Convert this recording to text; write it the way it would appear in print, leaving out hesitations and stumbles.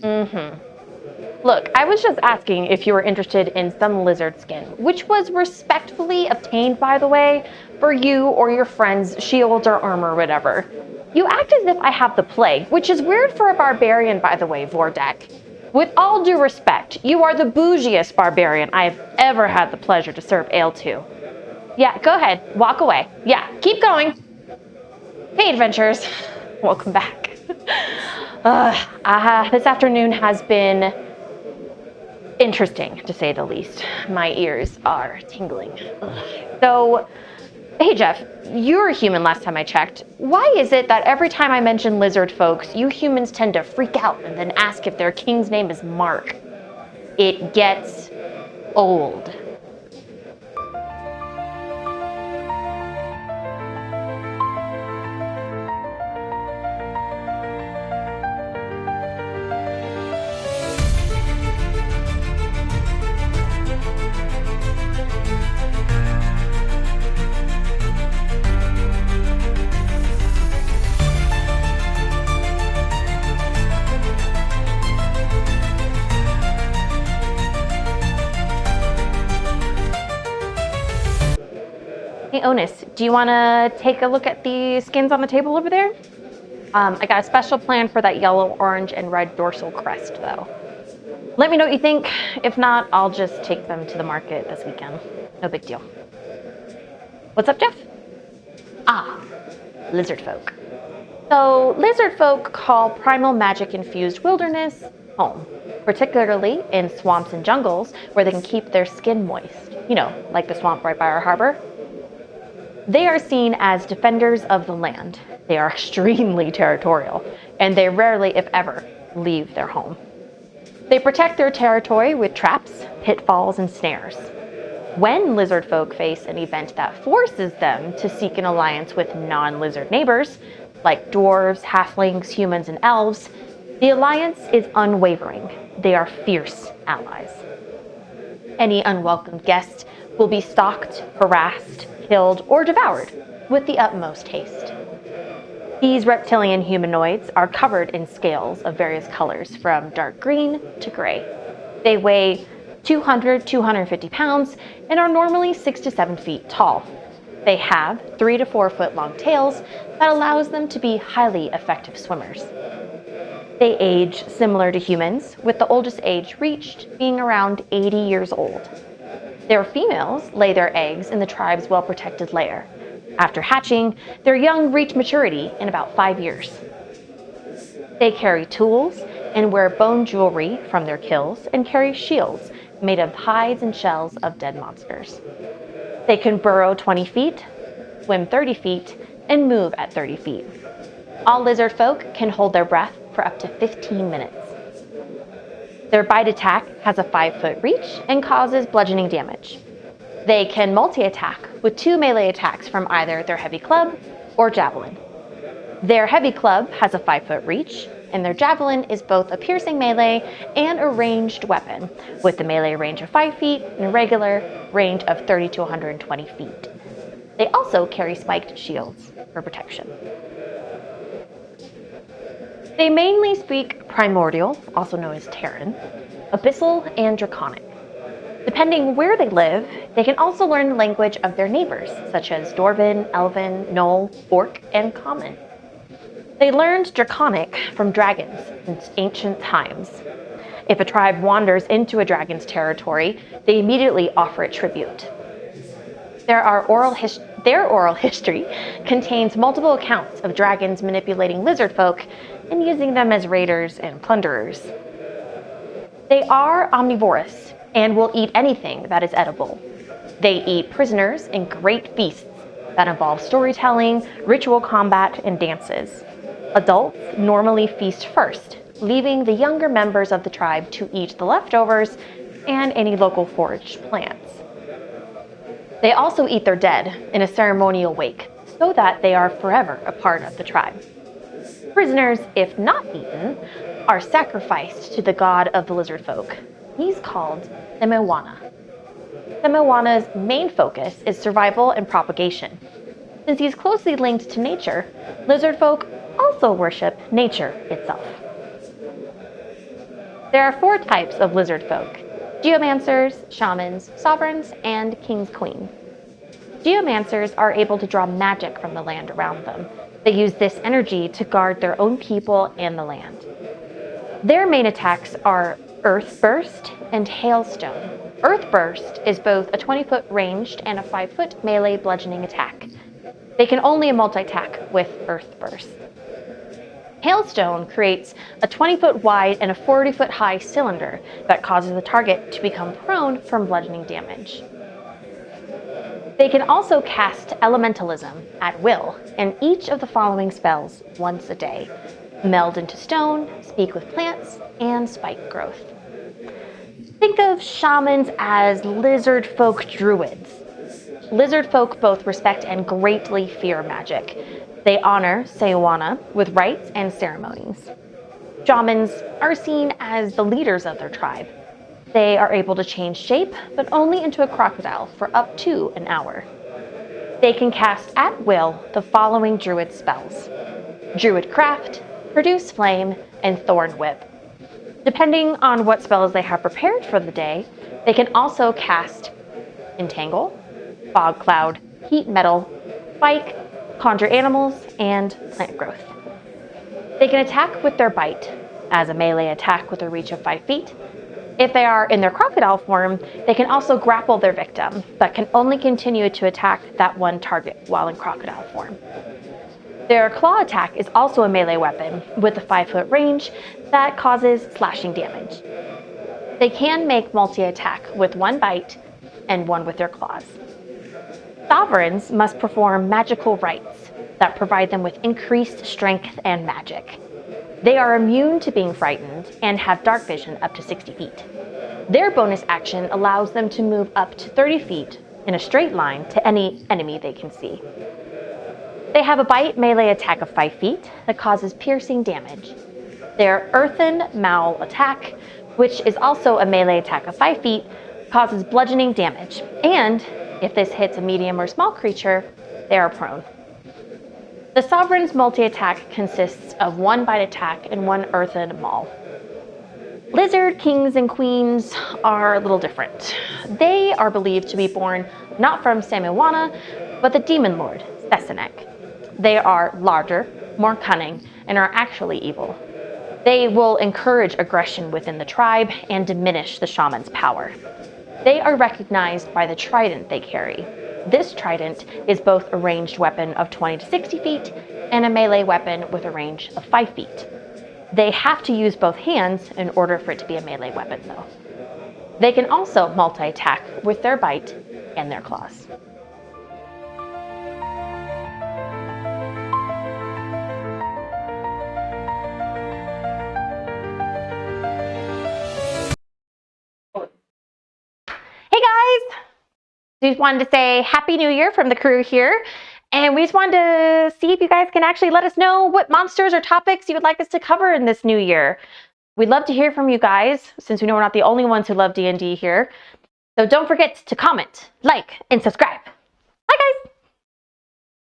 Mm-hmm. Look, I was just asking if you were interested in some lizard skin, which was respectfully obtained, by the way, for you or your friend's shield or armor or whatever. You act as if I have the plague, which is weird for a barbarian, by the way, Vordek. With all due respect, you are the bougiest barbarian I have ever had the pleasure to serve ale to. Yeah, go ahead, walk away. Yeah, keep going. Hey, adventurers. Welcome back. This afternoon has been interesting, to say the least. My ears are tingling. So, hey Jeff, you were human last time I checked. Why is it that every time I mention lizard folks, you humans tend to freak out and then ask if their king's name is Mark? It gets old. Hey Onus, do you want to take a look at the skins on the table over there? I got a special plan for that yellow, orange, and red dorsal crest, though. Let me know what you think. If not, I'll just take them to the market this weekend. No big deal. What's up, Jeff? Lizard folk. So, lizard folk call primal magic-infused wilderness home, particularly in swamps and jungles where they can keep their skin moist. You know, like the swamp right by our harbor. They are seen as defenders of the land. They are extremely territorial, and they rarely, if ever, leave their home. They protect their territory with traps, pitfalls, and snares. When lizard folk face an event that forces them to seek an alliance with non-lizard neighbors, like dwarves, halflings, humans, and elves, the alliance is unwavering. They are fierce allies. Any unwelcome guest will be stalked, harassed, killed, or devoured with the utmost haste. These reptilian humanoids are covered in scales of various colors from dark green to gray. They weigh 250 pounds and are normally 6 to 7 feet tall. They have 3 to 4 foot long tails that allows them to be highly effective swimmers. They age similar to humans, with the oldest age reached being around 80 years old. Their females lay their eggs in the tribe's well-protected lair. After hatching, their young reach maturity in about 5 years. They carry tools and wear bone jewelry from their kills and carry shields made of hides and shells of dead monsters. They can burrow 20 feet, swim 30 feet, and move at 30 feet. All lizard folk can hold their breath for up to 15 minutes. Their bite attack has a 5-foot reach and causes bludgeoning damage. They can multi-attack with 2 melee attacks from either their heavy club or javelin. Their heavy club has a 5-foot reach, and their javelin is both a piercing melee and a ranged weapon, with the melee range of 5 feet and a regular range of 30 to 120 feet. They also carry spiked shields for protection. They mainly speak Primordial, also known as Terran, Abyssal, and Draconic. Depending where they live, they can also learn the language of their neighbors, such as Dwarven, Elven, Gnoll, Orc, and Common. They learned Draconic from dragons since ancient times. If a tribe wanders into a dragon's territory, they immediately offer it tribute. Their oral history contains multiple accounts of dragons manipulating lizard folk and using them as raiders and plunderers. They are omnivorous and will eat anything that is edible. They eat prisoners in great feasts that involve storytelling, ritual combat, and dances. Adults normally feast first, leaving the younger members of the tribe to eat the leftovers and any local foraged plants. They also eat their dead in a ceremonial wake, so that they are forever a part of the tribe. Prisoners, if not eaten, are sacrificed to the god of the lizard folk. He's called Semewana. Semewana's main focus is survival and propagation. Since he's closely linked to nature, lizard folk also worship nature itself. There are 4 types of lizard folk: geomancers, shamans, sovereigns, and king's queen. Geomancers are able to draw magic from the land around them. They use this energy to guard their own people and the land. Their main attacks are Earth Burst and Hailstone. Earth Burst is both a 20-foot ranged and a 5-foot melee bludgeoning attack. They can only multi-attack with Earth Burst. Hailstone creates a 20-foot wide and a 40-foot high cylinder that causes the target to become prone from bludgeoning damage. They can also cast Elementalism at will, and each of the following spells once a day: Meld into Stone, Speak with Plants, and Spike Growth. Think of shamans as lizard folk druids. Lizard folk both respect and greatly fear magic. They honor Seowana with rites and ceremonies. Shamans are seen as the leaders of their tribe. They are able to change shape, but only into a crocodile for up to an hour. They can cast at will the following druid spells: Druid Craft, Produce Flame, and Thorn Whip. Depending on what spells they have prepared for the day, they can also cast Entangle, Fog Cloud, Heat Metal, Spike, Conjure Animals, and Plant Growth. They can attack with their bite, as a melee attack with a reach of 5 feet. If they are in their crocodile form, they can also grapple their victim, but can only continue to attack that one target while in crocodile form. Their claw attack is also a melee weapon with a 5-foot range that causes slashing damage. They can make multi-attack with 1 bite and 1 with their claws. Sovereigns must perform magical rites that provide them with increased strength and magic. They are immune to being frightened and have dark vision up to 60 feet. Their bonus action allows them to move up to 30 feet in a straight line to any enemy they can see. They have a bite melee attack of 5 feet that causes piercing damage. Their Earthen Maul attack, which is also a melee attack of 5 feet, causes bludgeoning damage, and if this hits a medium or small creature, they are prone. The Sovereign's multi-attack consists of 1 bite attack and 1 Earthen Maul. Lizard kings and queens are a little different. They are believed to be born not from Seowana, but the demon lord, Sesenek. They are larger, more cunning, and are actually evil. They will encourage aggression within the tribe and diminish the shaman's power. They are recognized by the trident they carry. This trident is both a ranged weapon of 20 to 60 feet and a melee weapon with a range of 5 feet. They have to use both hands in order for it to be a melee weapon, though. They can also multi-attack with their bite and their claws. Hey guys! We just wanted to say Happy New Year from the crew here. And we just wanted to see if you guys can actually let us know what monsters or topics you would like us to cover in this new year. We'd love to hear from you guys, since we know we're not the only ones who love D&D here. So don't forget to comment, like, and subscribe. Bye guys!